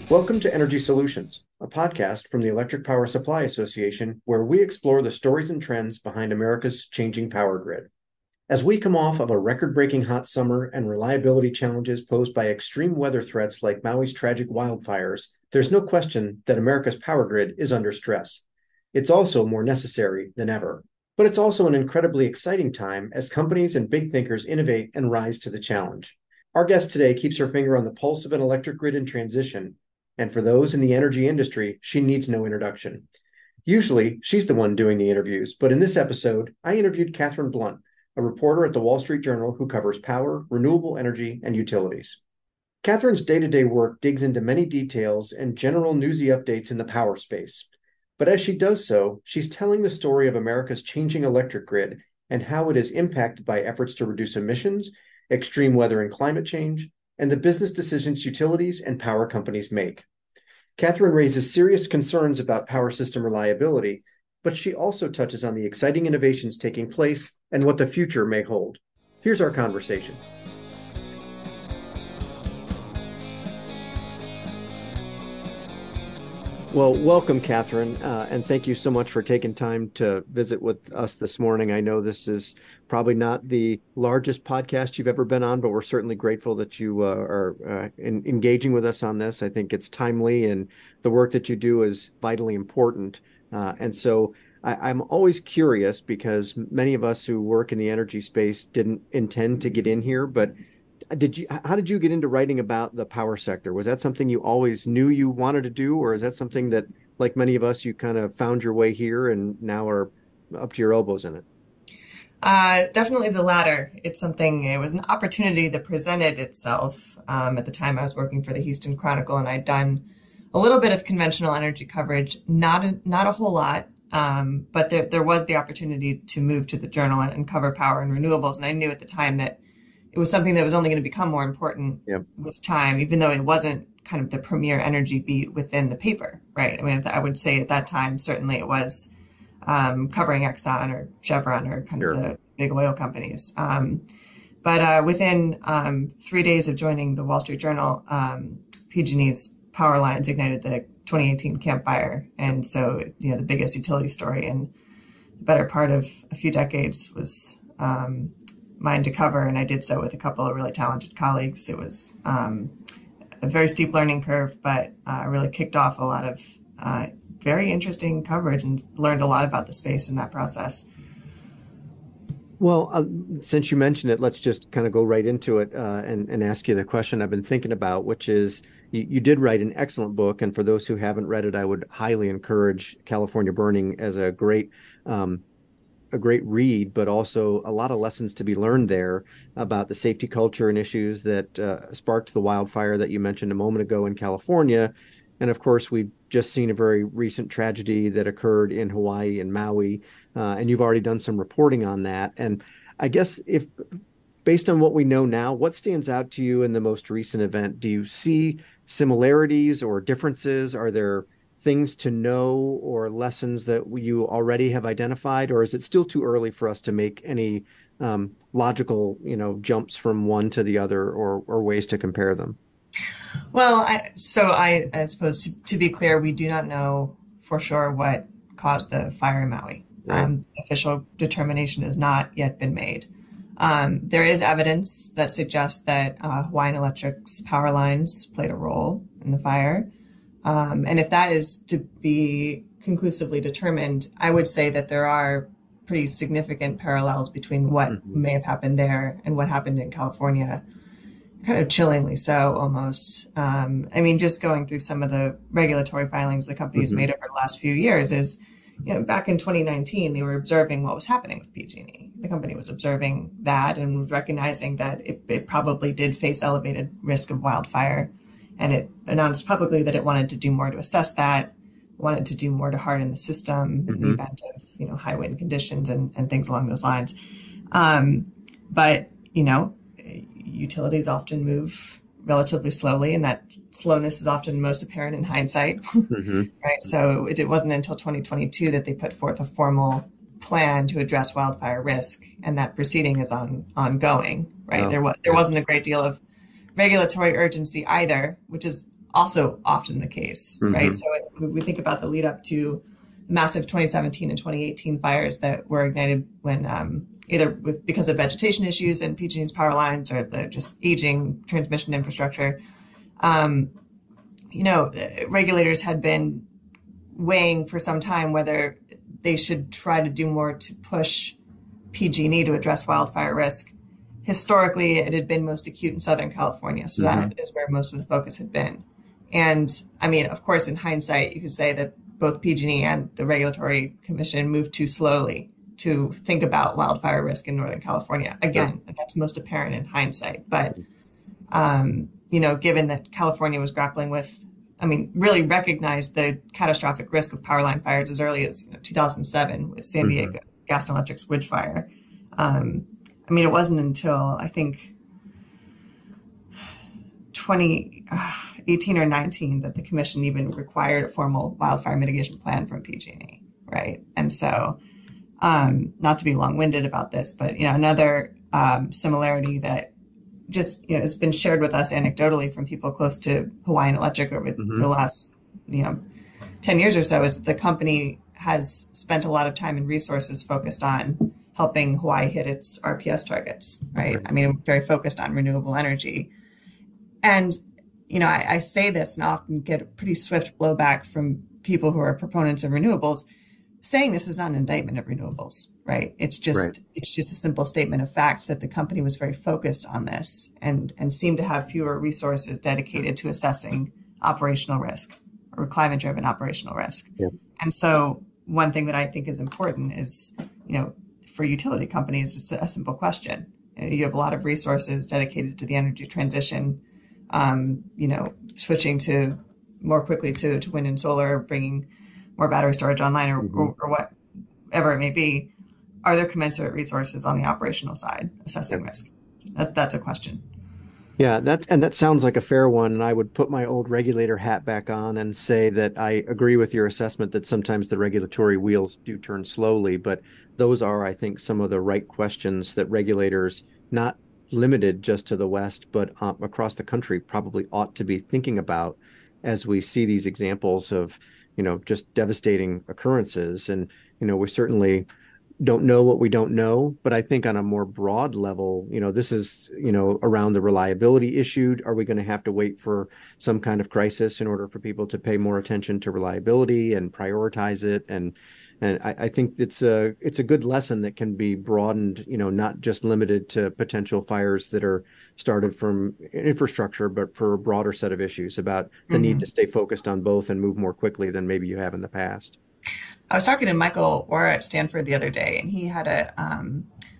Welcome to Energy Solutions, a podcast from the Electric Power Supply Association, where we explore the stories and trends behind America's changing power grid. As we come off of a record-breaking hot summer and reliability challenges posed by extreme weather threats like Maui's tragic wildfires, there's no question that America's power grid is under stress. It's also more necessary than ever. But it's also an incredibly exciting time as companies and big thinkers innovate and rise to the challenge. Our guest today keeps her finger on the pulse of an electric grid in transition, and for those in the energy industry, she needs no introduction. Usually, she's the one doing the interviews, but in this episode, I interviewed Katherine Blunt, a reporter at the Wall Street Journal who covers power, renewable energy, and utilities. Katherine's day-to-day work digs into many details and general newsy updates in the power space. But as she does so, she's telling the story of America's changing electric grid and how it is impacted by efforts to reduce emissions, extreme weather and climate change, and the business decisions utilities and power companies make. Katherine raises serious concerns about power system reliability, but she also touches on the exciting innovations taking place and what the future may hold. Here's our conversation. Well, welcome, Katherine, and thank you so much for taking time to visit with us this morning. I know this is probably not the largest podcast you've ever been on, but we're certainly grateful that you are engaging with us on this. I think it's timely, and the work that you do is vitally important. And so I'm always curious because many of us who work in the energy space didn't intend to get in here, but how did you get into writing about the power sector? Was that something you always knew you wanted to do, or is that something that, like many of us, you kind of found your way here and now are up to your elbows in it? Definitely the latter. It was an opportunity that presented itself. At the time I was working for the Houston Chronicle, and I'd done a little bit of conventional energy coverage, not a whole lot. But there was the opportunity to move to the Journal and cover power and renewables. And I knew at the time that it was something that was only going to become more important with time, even though it wasn't kind of the premier energy beat within the paper, right? I mean, I would say at that time, certainly it was covering Exxon or Chevron or kind of the big oil companies. But within 3 days of joining the Wall Street Journal, PG&E's power lines ignited the 2018 Camp Fire. And so, the biggest utility story in the better part of a few decades was mine to cover. And I did so with a couple of really talented colleagues. It was a very steep learning curve, but really kicked off a lot of very interesting coverage and learned a lot about the space in that process. Well, since you mentioned it, let's just kind of go right into it and ask you the question I've been thinking about, which is you did write an excellent book. And for those who haven't read it, I would highly encourage California Burning as a great read, but also a lot of lessons to be learned there about the safety culture and issues that sparked the wildfire that you mentioned a moment ago in California. And of course, we've just seen a very recent tragedy that occurred in Hawaii and Maui, and you've already done some reporting on that. And I guess based on what we know now, what stands out to you in the most recent event? Do you see similarities or differences? Are there things to know or lessons that you already have identified, or is it still too early for us to make any logical, jumps from one to the other or ways to compare them? Well, I suppose to be clear, we do not know for sure what caused the fire in Maui. Right. Official determination has not yet been made. There is evidence that suggests that Hawaiian Electric's power lines played a role in the fire. And if that is to be conclusively determined, I would say that there are pretty significant parallels between what may have happened there and what happened in California, kind of chillingly so almost. I mean, just going through some of the regulatory filings the company's made over the last few years is, back in 2019, they were observing what was happening with PG&E. The company was observing that and was recognizing that it probably did face elevated risk of wildfire. And it announced publicly that it wanted to do more to assess that, wanted to do more to harden the system in the event of, high wind conditions and things along those lines. But utilities often move relatively slowly, and that slowness is often most apparent in hindsight. Right. So it wasn't until 2022 that they put forth a formal plan to address wildfire risk, and that proceeding is ongoing. Right. There wasn't a great deal of regulatory urgency either, which is also often the case, right? Mm-hmm. So we think about the lead up to massive 2017 and 2018 fires that were ignited when either because of vegetation issues and PG&E's power lines or the just aging transmission infrastructure. Um, Regulators had been weighing for some time whether they should try to do more to push PG&E to address wildfire risk. Historically, it had been most acute in Southern California, so that is where most of the focus had been. And I mean, of course, in hindsight, you could say that both PG&E and the Regulatory Commission moved too slowly to think about wildfire risk in Northern California. Again, that's most apparent in hindsight. But, given that California was grappling with, really recognized the catastrophic risk of power line fires as early as 2007 with San Diego Gas and Electric's Ridge Fire. It wasn't until I think 2018 or 19 that the commission even required a formal wildfire mitigation plan from PG&E, right? And so, not to be long-winded about this, but another similarity that just has been shared with us anecdotally from people close to Hawaiian Electric over the last 10 years or so is the company has spent a lot of time and resources focused on helping Hawaii hit its RPS targets, right? Very focused on renewable energy. And, I say this and often get a pretty swift blowback from people who are proponents of renewables. Saying this is not an indictment of renewables, right? It's just a simple statement of fact that the company was very focused on this and seemed to have fewer resources dedicated to assessing operational risk or climate-driven operational risk. Yeah. And so one thing that I think is important is, for utility companies, it's a simple question. You have a lot of resources dedicated to the energy transition, switching to more quickly to wind and solar, bringing more battery storage online or whatever it may be. Are there commensurate resources on the operational side assessing risk? That's a question. Yeah, that sounds like a fair one. And I would put my old regulator hat back on and say that I agree with your assessment that sometimes the regulatory wheels do turn slowly, but those are, I think, some of the right questions that regulators, not limited just to the West, but across the country, probably ought to be thinking about as we see these examples of, just devastating occurrences. And, we certainly don't know what we don't know, but I think on a more broad level, this is, around the reliability issue. Are we going to have to wait for some kind of crisis in order for people to pay more attention to reliability and prioritize it? And I think it's a good lesson that can be broadened, not just limited to potential fires that are started from infrastructure, but for a broader set of issues about the need to stay focused on both and move more quickly than maybe you have in the past. I was talking to Michael Orr at Stanford the other day, and he had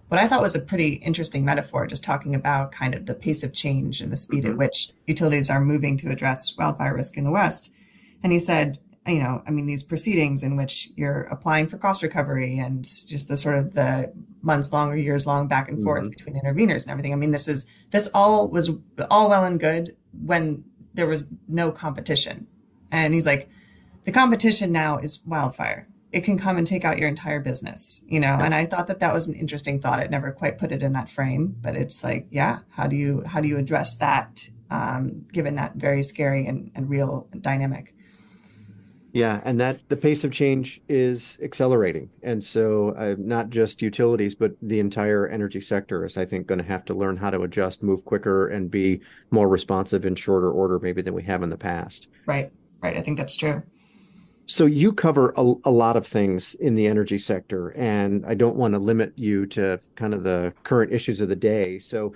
what I thought was a pretty interesting metaphor, just talking about kind of the pace of change and the speed at which utilities are moving to address wildfire risk in the West. And he said, these proceedings in which you're applying for cost recovery and just the sort of the months long or years long back and forth between interveners and everything. This all was all well and good when there was no competition. And he's like, the competition now is wildfire. It can come and take out your entire business, and I thought that was an interesting thought. I'd never quite put it in that frame, but it's like, yeah, how do you address that, given that very scary and real dynamic? Yeah, and that the pace of change is accelerating. And so not just utilities, but the entire energy sector is, I think, going to have to learn how to adjust, move quicker, and be more responsive in shorter order maybe than we have in the past. Right. I think that's true. So you cover a lot of things in the energy sector, and I don't want to limit you to kind of the current issues of the day. So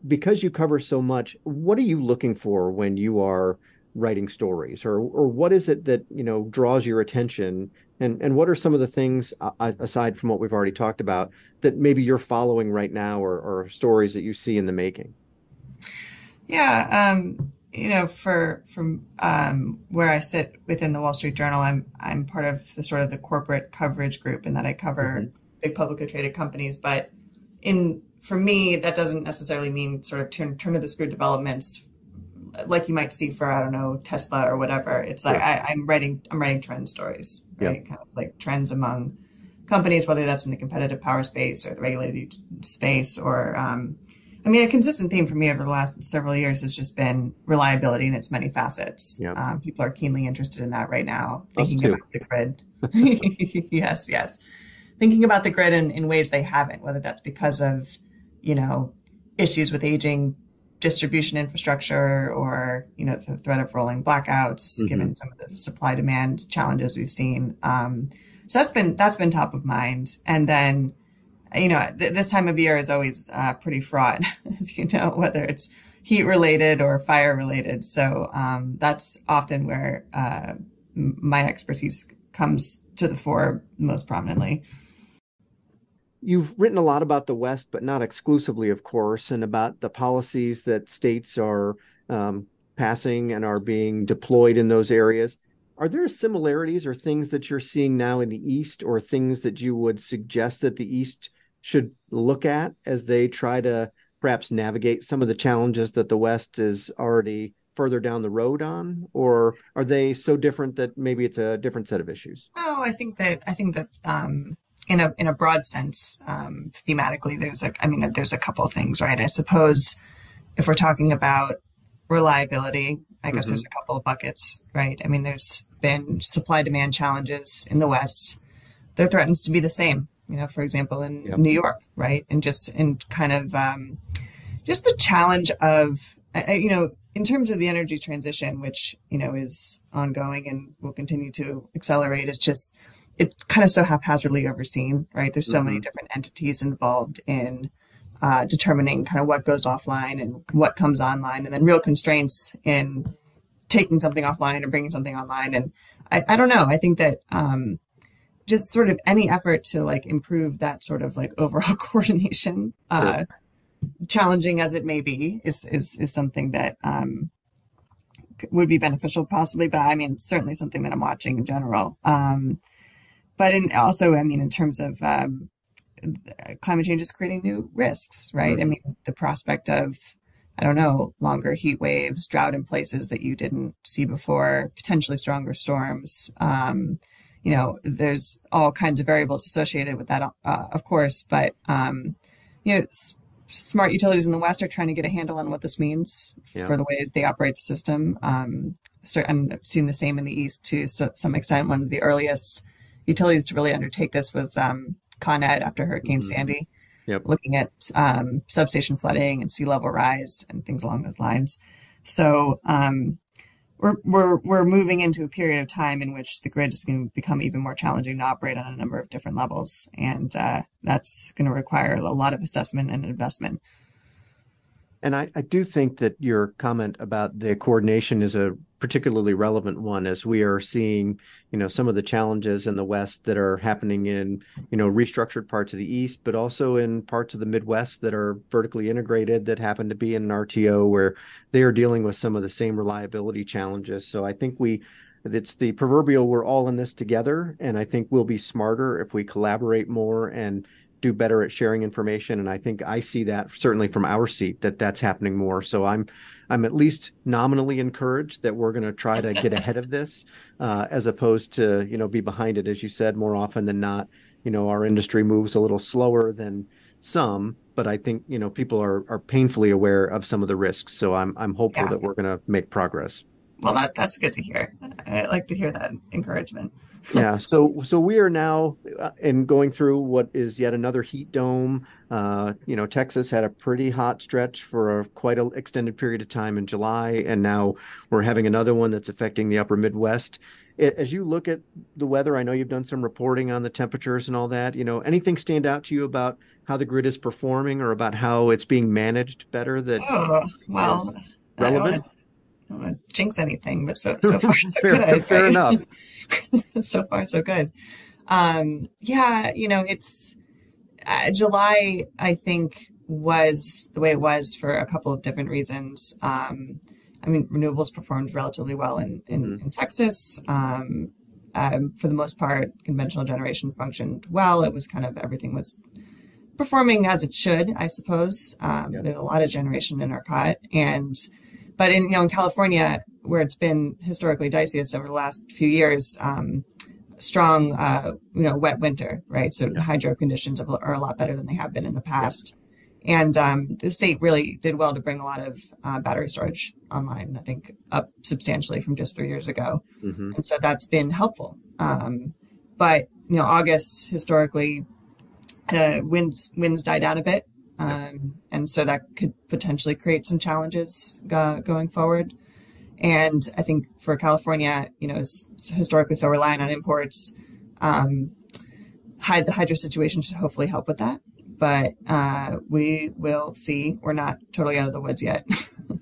because you cover so much, what are you looking for when you are writing stories, or what is it that, draws your attention? And what are some of the things, aside from what we've already talked about, that maybe you're following right now, or stories that you see in the making? Yeah. From where I sit within the Wall Street Journal, I'm part of the sort of the corporate coverage group, in that I cover big publicly traded companies. But for me, that doesn't necessarily mean sort of turn of the screw developments like you might see for, I don't know, Tesla or whatever. It's like I'm writing trend stories, right? Kind of like trends among companies, whether that's in the competitive power space or the regulated space, or I mean, a consistent theme for me over the last several years has just been reliability in its many facets. Yeah, People are keenly interested in that right now, us thinking too. about the grid. Yes, yes. Thinking about the grid in ways they haven't, whether that's because of, you know, issues with aging distribution infrastructure or, the threat of rolling blackouts, Hmm. given some of the supply demand challenges we've seen. So that's been top of mind. And then, this time of year is always pretty fraught, as you know, whether it's heat related or fire related. So that's often where my expertise comes to the fore most prominently. You've written a lot about the West, but not exclusively, of course, and about the policies that states are passing and are being deployed in those areas. Are there similarities or things that you're seeing now in the East, or things that you would suggest that the East should look at as they try to perhaps navigate some of the challenges that the West is already further down the road on? Or are they so different that maybe it's a different set of issues? Oh, I think that in a broad sense, thematically, there's a couple of things, right? I suppose if we're talking about reliability, I guess Hmm. there's a couple of buckets, right? I mean, there's been supply demand challenges in the West. There threatens to be the same, for example, in Yep. New York, right? And just in kind of just the challenge of, in terms of the energy transition, which, is ongoing and will continue to accelerate, it's kind of so haphazardly overseen, right? There's so many Hmm. different entities involved in determining kind of what goes offline and what comes online, and then real constraints in taking something offline or bringing something online. And I don't know. I think that just sort of any effort to like improve that sort of like overall coordination, Sure. challenging as it may be, is something that would be beneficial possibly. But I mean, certainly something that I'm watching in general. But also, I mean, in terms of climate change is creating new risks, right? I Hmm. mean, the prospect of, I don't know, longer heat waves, drought in places that you didn't see before, potentially stronger storms. There's all kinds of variables associated with that, of course, but, smart utilities in the West are trying to get a handle on what this means Yeah. for the ways they operate the system. So I've seen the same in the East to some extent. One of the earliest utilities to really undertake this was Con Ed after Hurricane Hmm. Sandy, Yep. looking at substation flooding and sea level rise and things along those lines. So we're moving into a period of time in which the grid is going to become even more challenging to operate on a number of different levels, and that's going to require a lot of assessment and investment. And I do think that your comment about the coordination is a particularly relevant one, as we are seeing, some of the challenges in the West that are happening in, restructured parts of the East, but also in parts of the Midwest that are vertically integrated that happen to be in an RTO where they are dealing with some of the same reliability challenges. So I think it's the proverbial we're all in this together. And I think we'll be smarter if we collaborate more and do better at sharing information. And I think I see that certainly from our seat that that's happening more. So I'm at least nominally encouraged that we're going to try to get ahead of this, as opposed to be behind it. As you said, more often than not, our industry moves a little slower than some, but I think people are painfully aware of some of the risks. So I'm hopeful Yeah. that we're going to make progress. Well, that's good to hear. I like to hear that encouragement. Yeah, so we are now in going through what is yet another heat dome. Texas had a pretty hot stretch for quite an extended period of time in July, and now we're having another one that's affecting the upper Midwest. As you look at the weather, I know you've done some reporting on the temperatures and all that. Anything stand out to you about how the grid is performing or about how it's being managed better that Oh, is well, I relevant? don't want to jinx anything, but so far so Fair, good, fair right? enough. So far so good. Yeah, it's July, I think, was the way it was for a couple of different reasons. I mean, renewables performed relatively well Hmm. in Texas. For the most part, conventional generation functioned well. It was kind of everything was performing as it should, I suppose. Yeah. There's a lot of generation in ERCOT, but in California, where it's been historically diciest over the last few years, strong, wet winter, right? So Yeah. hydro conditions are a lot better than they have been in the Yeah. past. And the state really did well to bring a lot of battery storage online, I think up substantially from just 3 years ago. Mm-hmm. And so that's been helpful. But, August historically, winds die down a bit. And so that could potentially create some challenges going forward. And I think for California, is historically so reliant on imports. The hydro situation should hopefully help with that. But we will see. We're not totally out of the woods yet.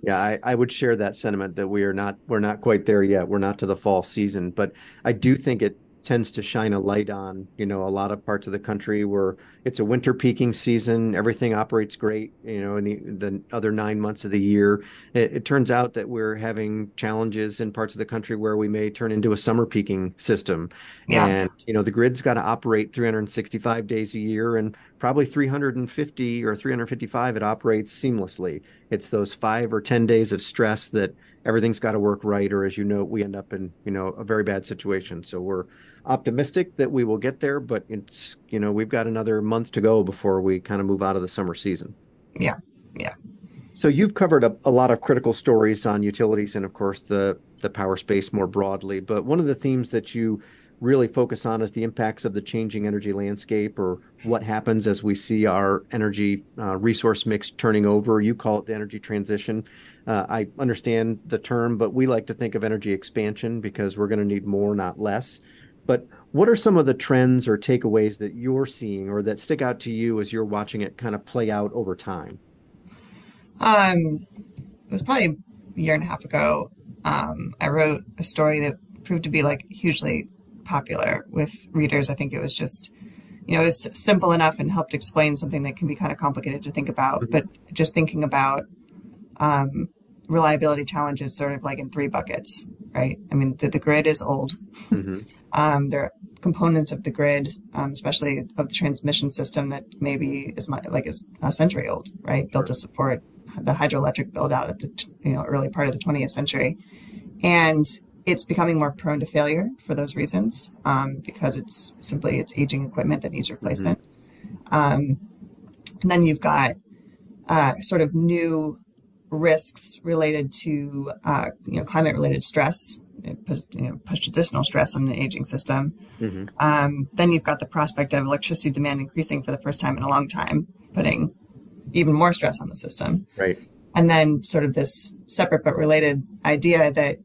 Yeah, I would share that sentiment that we're not quite there yet. We're not to the fall season, but I do think it tends to shine a light on, a lot of parts of the country where it's a winter peaking season. Everything operates great, in the other 9 months of the year. It turns out that we're having challenges in parts of the country where we may turn into a summer peaking system. Yeah. And, the grid's got to operate 365 days a year, and probably 350 or 355 it operates seamlessly. It's those 5 or 10 days of stress that everything's got to work right, or as you know, we end up in, a very bad situation. So we're optimistic that we will get there, but it's, we've got another month to go before we kind of move out of the summer season. Yeah. Yeah. So you've covered a lot of critical stories on utilities and, of course, the power space more broadly. But one of the themes that you really focus on is the impacts of the changing energy landscape, or what happens as we see our energy resource mix turning over. You call it the energy transition. I understand the term, but we like to think of energy expansion because we're going to need more, not less. But what are some of the trends or takeaways that you're seeing or that stick out to you as you're watching it kind of play out over time? It was probably a year and a half ago. I wrote a story that proved to be hugely popular with readers. I think it was just, it was simple enough and helped explain something that can be kind of complicated to think about. Mm-hmm. But just thinking about reliability challenges sort of in 3 buckets, right? I mean, the grid is old. Mm-hmm. There are components of the grid, especially of the transmission system, that maybe is a century old, right? Sure. Built to support the hydroelectric build out at the early part of the 20th century. And it's becoming more prone to failure for those reasons, because it's aging equipment that needs replacement. Mm-hmm. And then you've got sort of new risks related to climate-related stress. Push additional stress on the aging system. Mm-hmm. Then you've got the prospect of electricity demand increasing for the first time in a long time, putting even more stress on the system. Right. And then sort of this separate but related idea that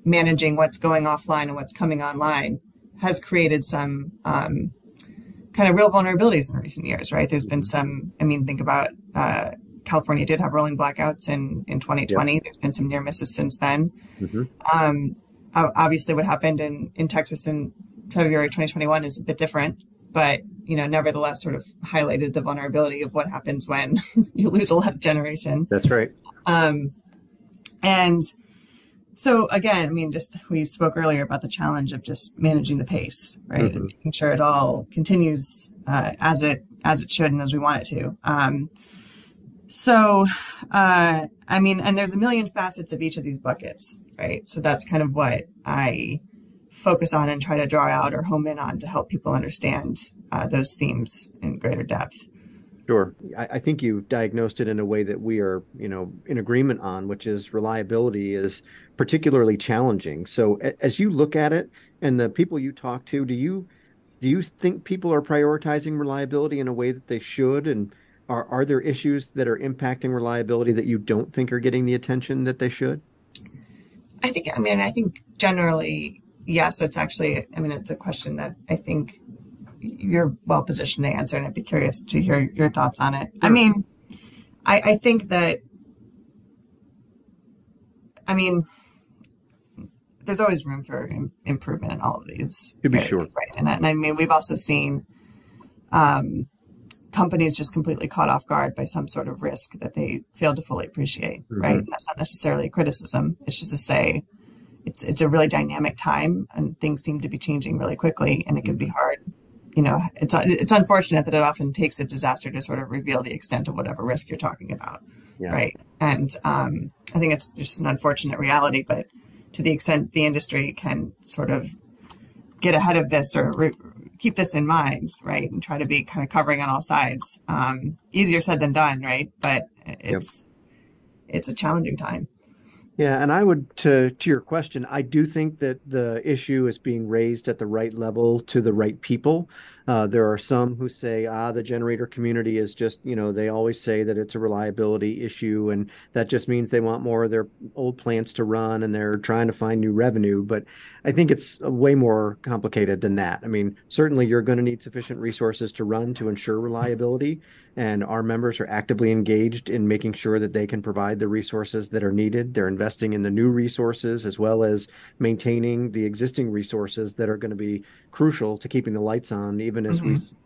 managing what's going offline and what's coming online has created some kind of real vulnerabilities in recent years, right? There's been some, think about California did have rolling blackouts in 2020. Yep. There's been some near misses since then. Mm-hmm. Obviously, what happened in Texas in February 2021 is a bit different, but nevertheless, sort of highlighted the vulnerability of what happens when you lose a lot of generation. That's right. And so again, just we spoke earlier about the challenge of just managing the pace, right, mm-hmm. and making sure it all continues as it should and as we want it to. And there's a million facets of each of these buckets, right? So that's kind of what I focus on and try to draw out or home in on to help people understand those themes in greater depth. Sure. I think you diagnosed it in a way that we are, in agreement on, which is reliability is particularly challenging. So as you look at it and the people you talk to, do you think people are prioritizing reliability in a way that they should? And are there issues that are impacting reliability that you don't think are getting the attention that they should? I think generally, yes, it's actually, it's a question that I think you're well positioned to answer, and I'd be curious to hear your thoughts on it. Sure. I think that, there's always room for improvement in all of these. To be sure. Right. And we've also seen companies just completely caught off guard by some sort of risk that they failed to fully appreciate, mm-hmm. right? And that's not necessarily a criticism. It's just to say it's a really dynamic time and things seem to be changing really quickly, and it can be hard. It's unfortunate that it often takes a disaster to sort of reveal the extent of whatever risk you're talking about, right? And I think it's just an unfortunate reality, but to the extent the industry can sort of get ahead of this or keep this in mind, right? And try to be kind of covering on all sides. Easier said than done, right? But Yep. it's a challenging time. Yeah, and I would to your question, I do think that the issue is being raised at the right level to the right people. There are some who say, the generator community is just, they always say that it's a reliability issue, and that just means they want more of their old plants to run, and they're trying to find new revenue. But I think it's way more complicated than that. I mean, certainly you're going to need sufficient resources to run to ensure reliability, and our members are actively engaged in making sure that they can provide the resources that are needed. They're investing in the new resources as well as maintaining the existing resources that are going to be crucial to keeping the lights on, even as we Mm-hmm. see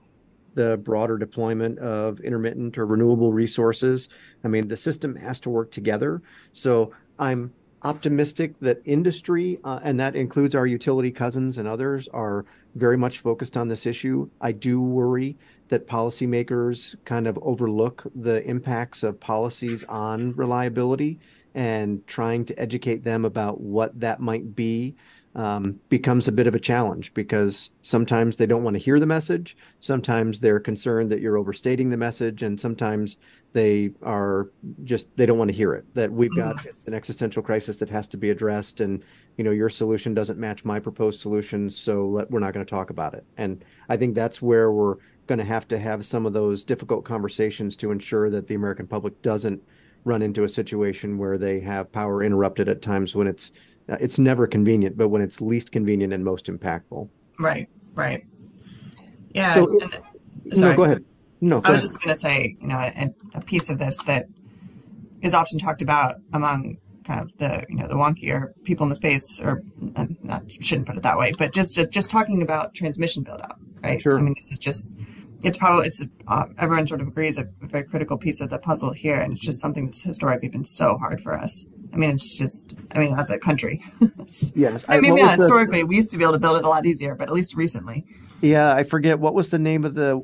the broader deployment of intermittent or renewable resources. I mean, the system has to work together. So I'm optimistic that industry, and that includes our utility cousins and others, are very much focused on this issue. I do worry that policymakers kind of overlook the impacts of policies on reliability, and trying to educate them about what that might be becomes a bit of a challenge, because sometimes they don't want to hear the message. Sometimes they're concerned that you're overstating the message, and sometimes they don't want to hear it. That we've got Mm-hmm. it's an existential crisis that has to be addressed, and your solution doesn't match my proposed solution, so we're not going to talk about it. And I think that's where we're going to have some of those difficult conversations to ensure that the American public doesn't run into a situation where they have power interrupted at times when it's never convenient, but when it's least convenient and most impactful. Right, right. Yeah. So, no, Sorry. go ahead. No, I go was ahead. just going to say, a piece of this that is often talked about among kind of the wonkier people in the space, or not, shouldn't put it that way, but just talking about transmission build out, right? I Sure. mean, this is just, everyone sort of agrees a very critical piece of the puzzle here. And it's just something that's historically been so hard for us. I mean, as a country, Yes. maybe What not was historically, we used to be able to build it a lot easier, but at least recently. I forget what was the name of the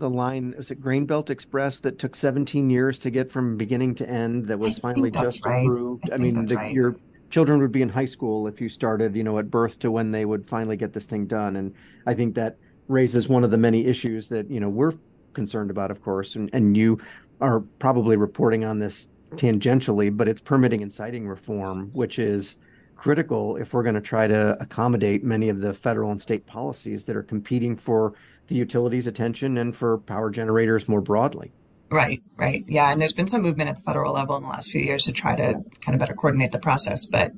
line. Was it Grain Belt Express that took 17 years to get from beginning to end, that I was finally think that's just right. approved? I I think mean, that's right. your children would be in high school if you started, at birth to when they would finally get this thing done. And I think that raises one of the many issues that, we're concerned about, of course, and you are probably reporting on this tangentially, but it's permitting and siting reform, which is critical if we're going to try to accommodate many of the federal and state policies that are competing for the utilities' attention and for power generators more broadly. Right, right. Yeah. And there's been some movement at the federal level in the last few years to try to kind of better coordinate the process, but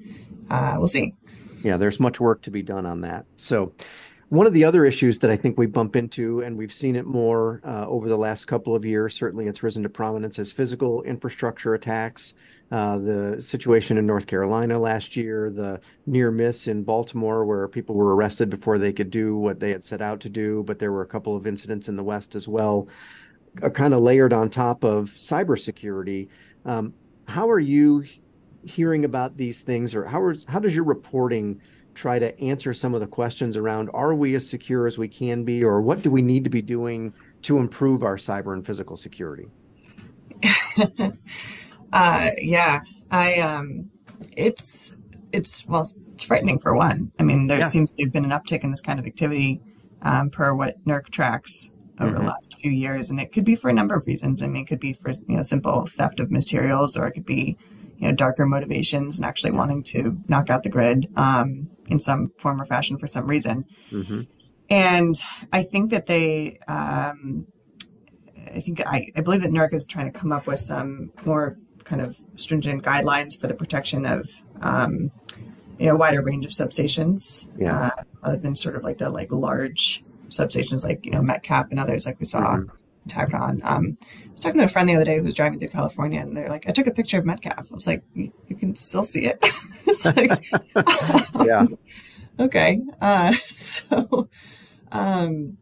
we'll see. Yeah, there's much work to be done on that. So, one of the other issues that I think we bump into, and we've seen it more over the last couple of years, certainly it's risen to prominence, as physical infrastructure attacks. The situation in North Carolina last year, the near miss in Baltimore, where people were arrested before they could do what they had set out to do, but there were a couple of incidents in the West as well, kind of layered on top of cybersecurity. Um, how are you hearing about these things, or how does your reporting try to answer some of the questions around, are we as secure as we can be, or what do we need to be doing to improve our cyber and physical security? Yeah, I well, it's frightening for one. I mean, there Yeah. seems to have been an uptick in this kind of activity per what NERC tracks over the Hmm. last few years, and it could be for a number of reasons. I mean, it could be for simple theft of materials, or it could be darker motivations and actually wanting to knock out the grid in some form or fashion for some reason. Hmm. And I think that I believe that NERC is trying to come up with some more kind of stringent guidelines for the protection of wider range of substations, Yeah. other than sort of like the large substations like Metcalf and others like we saw Hmm. attack on. I was talking to a friend the other day who was driving through California, and they're like, I took a picture of Metcalf. I was like, you can still see it. It's like, Yeah. okay. So, um,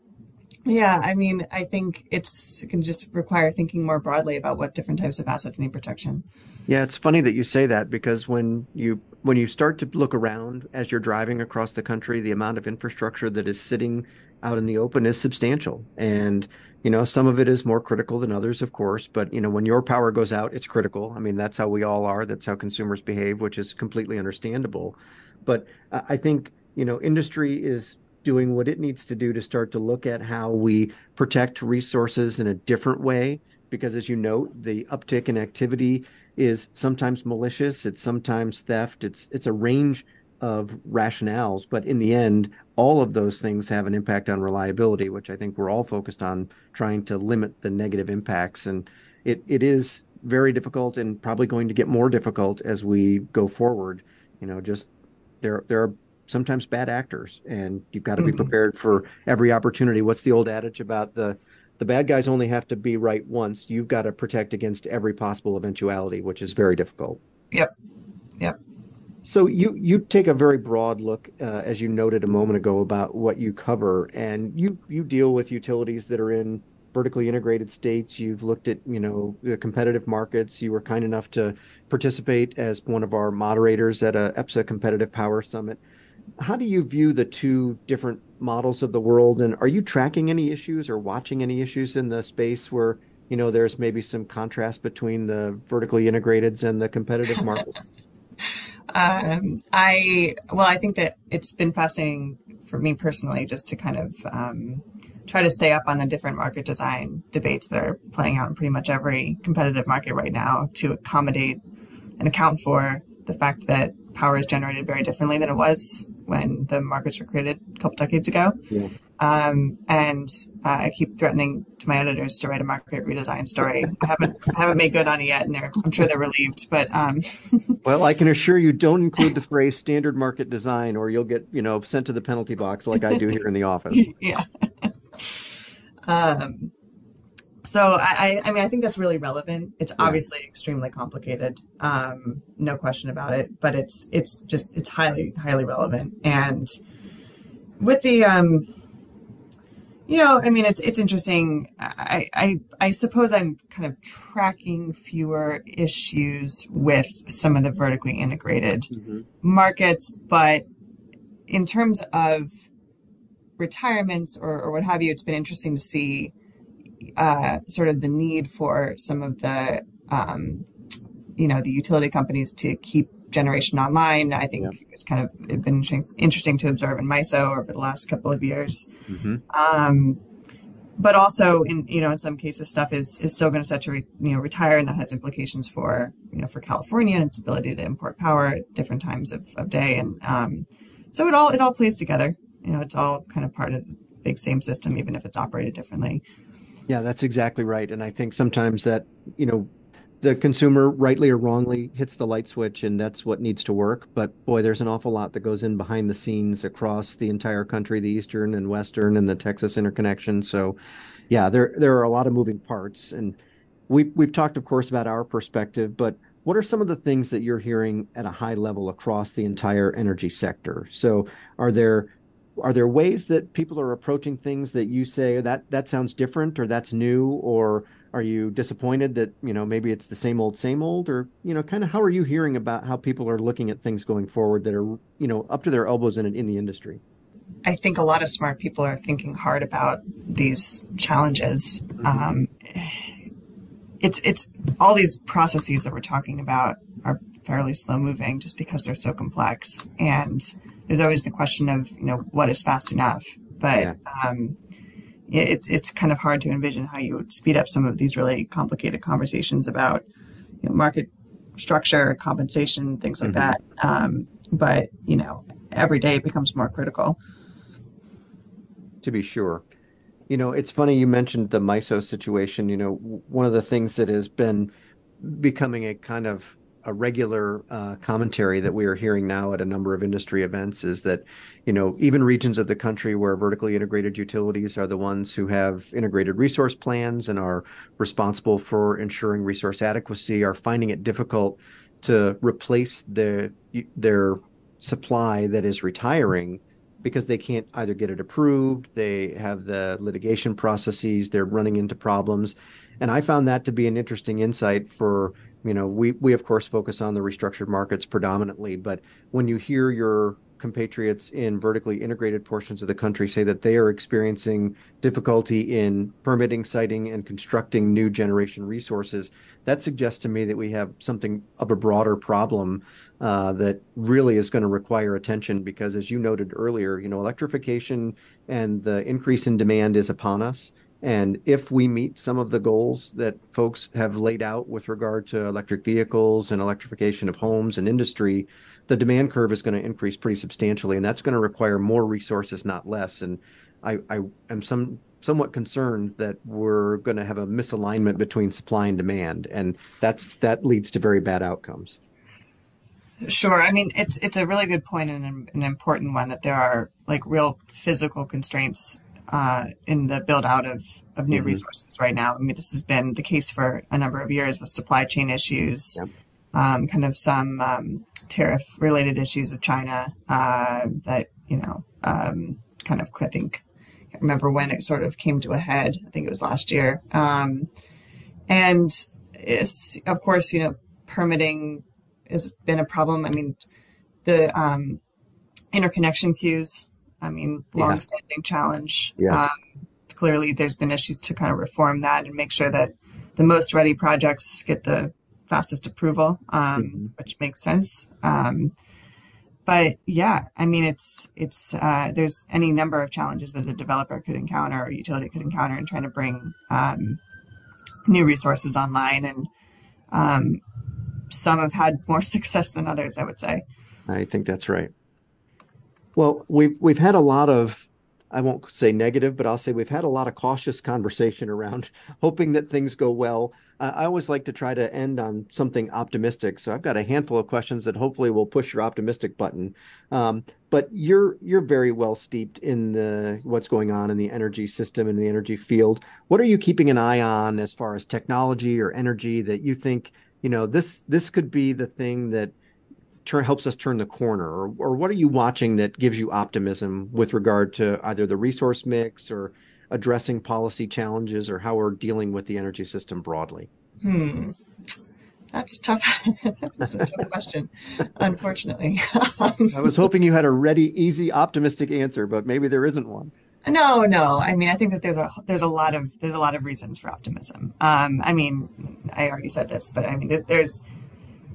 yeah, I mean, I think it can just require thinking more broadly about what different types of assets need protection. Yeah, it's funny that you say that, because when you start to look around as you're driving across the country, the amount of infrastructure that is sitting out in the open is substantial. And, some of it is more critical than others, of course, but when your power goes out, it's critical. I mean, that's how we all are. That's how consumers behave, which is completely understandable. But I think, industry is doing what it needs to do to start to look at how we protect resources in a different way. Because as you note, the uptick in activity is sometimes malicious, it's sometimes theft, it's a range of rationales, but in the end, all of those things have an impact on reliability, which I think we're all focused on trying to limit the negative impacts. And it is very difficult and probably going to get more difficult as we go forward. Just there are sometimes bad actors, and you've got to be Mhm. prepared for every opportunity. What's the old adage about the bad guys only have to be right once? You've got to protect against every possible eventuality, which is very difficult. Yep. Yep. So you take a very broad look, as you noted a moment ago, about what you cover, and you deal with utilities that are in vertically integrated states. You've looked at, the competitive markets. You were kind enough to participate as one of our moderators at a EPSA Competitive Power Summit. How do you view the two different models of the world, and are you tracking any issues or watching any issues in the space where, there's maybe some contrast between the vertically integrateds and the competitive markets? I think that it's been fascinating for me personally just to kind of try to stay up on the different market design debates that are playing out in pretty much every competitive market right now to accommodate and account for the fact that power is generated very differently than it was when the markets were created a couple decades ago. Yeah. And I keep threatening to my editors to write a market redesign story. I haven't made good on it yet, and I'm sure they're relieved. But Well, I can assure you, don't include the phrase standard market design, or you'll get, sent to the penalty box like I do here in the office. yeah. Um, so I think that's really relevant. It's Yeah. obviously extremely complicated, no question about it. But it's highly highly relevant. And with the it's interesting. I suppose I'm kind of tracking fewer issues with some of the vertically integrated Hmm. markets, but in terms of retirements or what have you, it's been interesting to see sort of the need for some of the utility companies to keep generation online. I Yeah. think it's kind of been interesting to observe in MISO over the last couple of years. Hmm. Um, but also in some cases stuff is still going to set to retire, and that has implications for for California and its ability to import power at different times of day, and so it all plays together. It's all kind of part of the big same system, even if it's operated differently. Yeah, that's exactly right. And I think sometimes that, the consumer, rightly or wrongly, hits the light switch, and that's what needs to work. But boy, there's an awful lot that goes in behind the scenes across the entire country, the Eastern and Western and the Texas interconnection. So yeah, there are a lot of moving parts. And we've talked, of course, about our perspective, but what are some of the things that you're hearing at a high level across the entire energy sector? So are there are there ways that people are approaching things that you say that sounds different or that's new, or are you disappointed that, maybe it's the same old, or, kind of how are you hearing about how people are looking at things going forward that are, up to their elbows in the industry? I think a lot of smart people are thinking hard about these challenges. Hmm. It's all these processes that we're talking about are fairly slow moving just because they're so complex, and there's always the question of what is fast enough. But Yeah. it's kind of hard to envision how you would speed up some of these really complicated conversations about market structure, compensation, things like Hmm. that. But every day it becomes more critical. To be sure. It's funny you mentioned the MISO situation. One of the things that has been becoming a kind of a regular commentary that we are hearing now at a number of industry events is that, even regions of the country where vertically integrated utilities are the ones who have integrated resource plans and are responsible for ensuring resource adequacy are finding it difficult to replace their supply that is retiring because they can't either get it approved, they have the litigation processes, they're running into problems. And I found that to be an interesting insight for, we of course focus on the restructured markets predominantly, but when you hear your compatriots in vertically integrated portions of the country say that they are experiencing difficulty in permitting, siting, and constructing new generation resources. That suggests to me that we have something of a broader problem that really is going to require attention because, as you noted earlier, electrification and the increase in demand is upon us. And if we meet some of the goals that folks have laid out with regard to electric vehicles and electrification of homes and industry, the demand curve is going to increase pretty substantially, and that's going to require more resources, not less. And I am somewhat concerned that we're going to have a misalignment between supply and demand, and that leads to very bad outcomes. Sure. I mean, it's a really good point and an important one that there are like real physical constraints in the build out of new Mm-hmm. resources right now. I mean, this has been the case for a number of years with supply chain issues, Yep. kind of some tariff related issues with China that, kind of, I think, I can't remember when it sort of came to a head. I think it was last year. And it's, of course, permitting has been a problem. I mean, the interconnection queues, I mean, Yeah. longstanding challenge. Yes. Clearly, there's been issues to kind of reform that and make sure that the most ready projects get the fastest approval, Mm-hmm. which makes sense. But yeah, I mean, it's there's any number of challenges that a developer could encounter or utility could encounter in trying to bring new resources online, and some have had more success than others, I would say. I think that's right. Well, we've had a lot of, I won't say negative, but I'll say we've had a lot of cautious conversation around hoping that things go well. I always like to try to end on something optimistic. So I've got a handful of questions that hopefully will push your optimistic button. But you're very well steeped in the what's going on in the energy system and the energy field. What are you keeping an eye on as far as technology or energy that you think, this could be the thing that helps us turn the corner, or what are you watching that gives you optimism with regard to either the resource mix or addressing policy challenges or how we're dealing with the energy system broadly? Hmm. That's a tough, that's a tough question, unfortunately. I was hoping you had a ready, easy, optimistic answer, but maybe there isn't one. No. I mean, I think that there's a lot of reasons for optimism. I mean, I already said this, but I mean, there's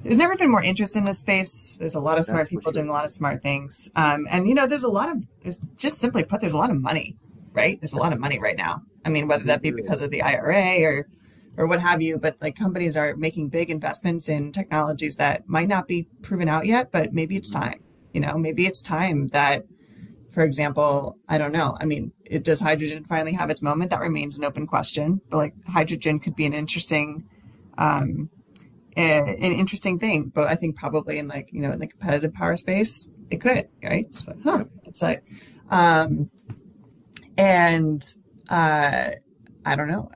never been more interest in this space. There's a lot of That's smart for people sure. doing a lot of smart things. And there's just simply put, there's a lot of money, right? There's a lot of money right now. I mean, whether that be There because is. of the IRA or what have you, but like companies are making big investments in technologies that might not be proven out yet, but maybe it's Mhm. time. Maybe it's time that, for example, I don't know. I mean, does hydrogen finally have its moment? That remains an open question. But like hydrogen could be um, an interesting thing. But I think probably in in the competitive power space, it could, right? So, Yep. it's like, um, and I don't know.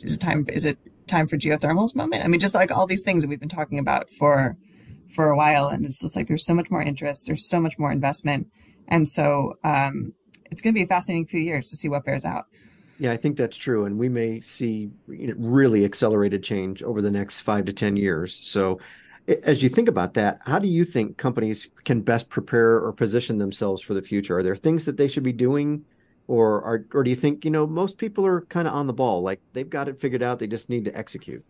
Is it time for geothermal's moment? I mean, just like all these things that we've been talking about for a while, and it's just like there's so much more interest, there's so much more investment, and so it's going to be a fascinating few years to see what bears out. Yeah, I think that's true. And we may see really accelerated change over the next 5 to 10 years. So, as you think about that, how do you think companies can best prepare or position themselves for the future? Are there things that they should be doing? Or do you think, most people are kind of on the ball, like they've got it figured out, they just need to execute?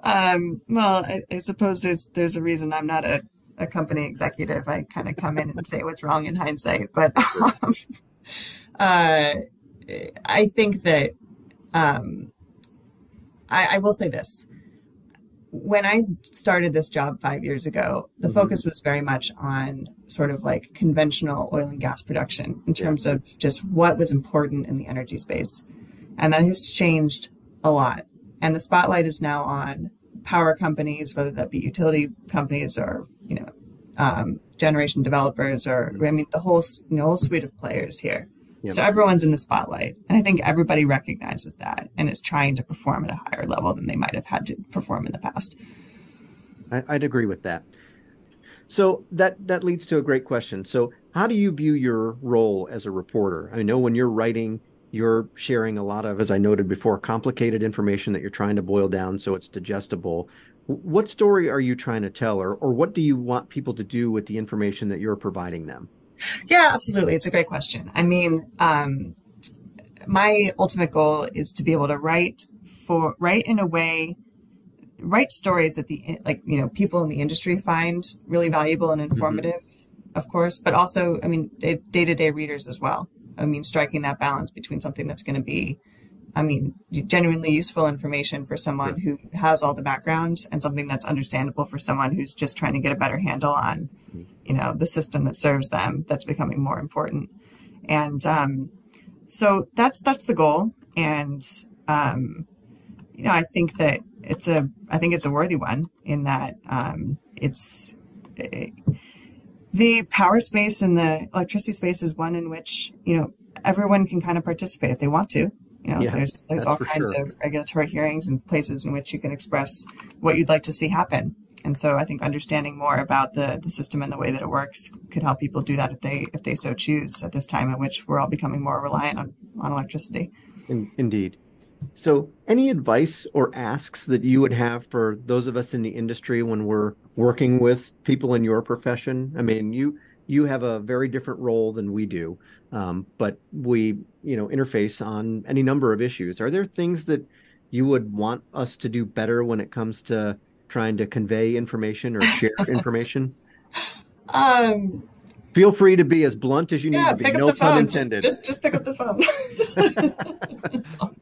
Well, I suppose there's a reason I'm not a company executive. I kind of come in and say what's wrong in hindsight, but Sure. uh, I think that um, I will say this. When I started this job 5 years ago, the Hmm. focus was very much on sort of like conventional oil and gas production in Yeah. terms of just what was important in the energy space. And that has changed a lot. And the spotlight is now on power companies, whether that be utility companies or, generation developers, or, I mean, the whole suite of players here. Yeah. So everyone's in the spotlight. And I think everybody recognizes that and is trying to perform at a higher level than they might have had to perform in the past. I'd agree with that. So that leads to a great question. So how do you view your role as a reporter? I know when you're writing, you're sharing a lot of, as I noted before, complicated information that you're trying to boil down so it's digestible. What story are you trying to tell, or what do you want people to do with the information that you're providing them? Yeah, absolutely. It's a great question. I mean, my ultimate goal is to be able to write in a way, write stories that people in the industry find really valuable and Hmm. informative, of course, but also, I mean, day-to-day readers as well. I mean, striking that balance between something that's going to be, I mean, genuinely useful information for someone Sure. who has all the backgrounds and something that's understandable for someone who's just trying to get a better handle on, the system that serves them that's becoming more important. And so that's the goal. And I think that I think it's a worthy one in that it's the power space and the electricity space is one in which everyone can kind of participate if they want to. Yeah, There's that's all for kinds sure. of regulatory hearings and places in which you can express what you'd like to see happen. And so I think understanding more about the system and the way that it works could help people do that if they so choose at this time in which we're all becoming more reliant on electricity. Indeed. So, any advice or asks that you would have for those of us in the industry when we're working with people in your profession? I mean, you have a very different role than we do, but we, interface on any number of issues. Are there things that you would want us to do better when it comes to trying to convey information or share information? Um, Feel free to be as blunt as you need yeah, to be. pick up No the pun phone. intended. Just pick up the phone. That's all.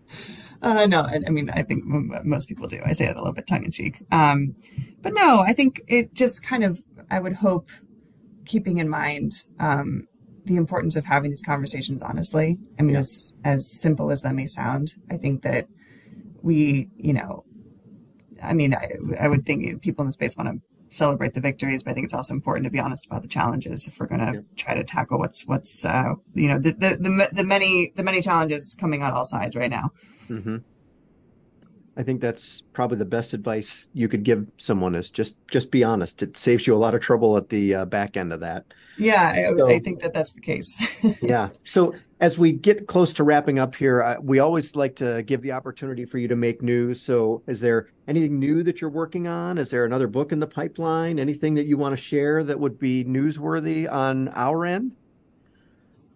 No, I mean, I think most people do. I say it a little bit tongue in cheek. But no, I think it just kind of, I would hope, keeping in mind the importance of having these conversations honestly. I mean, Yeah. as simple as that may sound, I think that we, I mean, I would think people in the space want to celebrate the victories, but I think it's also important to be honest about the challenges if we're going to Yeah. try to tackle what's the many challenges coming on all sides right now. Hmm. I think that's probably the best advice you could give someone is just be honest. It saves you a lot of trouble at the back end of that. Yeah, I So, think that that's the case. yeah. So as we get close to wrapping up here, we always like to give the opportunity for you to make news. So is there anything new that you're working on? Is there another book in the pipeline? Anything that you want to share that would be newsworthy on our end?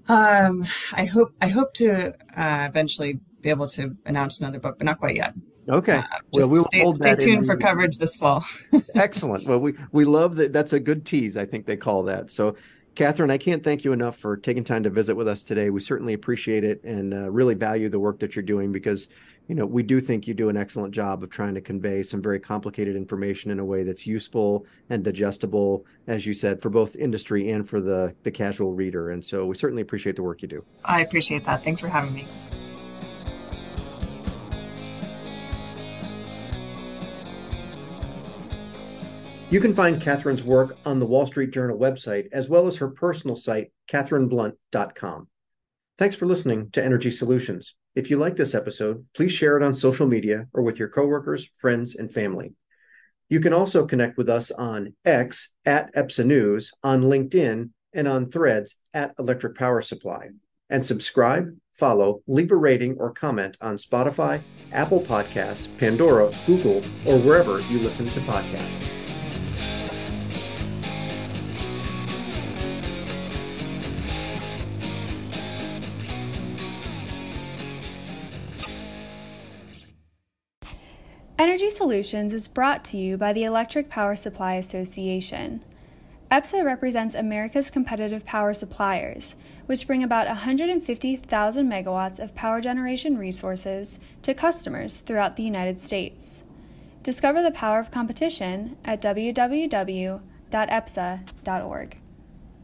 Um, I hope to eventually be able to announce another book, but not quite yet. Okay. Well, Just we will hold stay that in tuned for the coverage this fall. excellent. Well, we love that. That's a good tease, I think they call that. So, Catherine, I can't thank you enough for taking time to visit with us today. We certainly appreciate it and really value the work that you're doing because, we do think you do an excellent job of trying to convey some very complicated information in a way that's useful and digestible, as you said, for both industry and for the casual reader. And so we certainly appreciate the work you do. I appreciate that. Thanks for having me. You can find Catherine's work on the Wall Street Journal website, as well as her personal site, katherineblunt.com. Thanks for listening to Energy Solutions. If you like this episode, please share it on social media or with your coworkers, friends, and family. You can also connect with us on X at EPSA News, on LinkedIn, and on Threads at Electric Power Supply. And subscribe, follow, leave a rating, or comment on Spotify, Apple Podcasts, Pandora, Google, or wherever you listen to podcasts. Energy Solutions is brought to you by the Electric Power Supply Association. EPSA represents America's competitive power suppliers, which bring about 150,000 megawatts of power generation resources to customers throughout the United States. Discover the power of competition at www.epsa.org.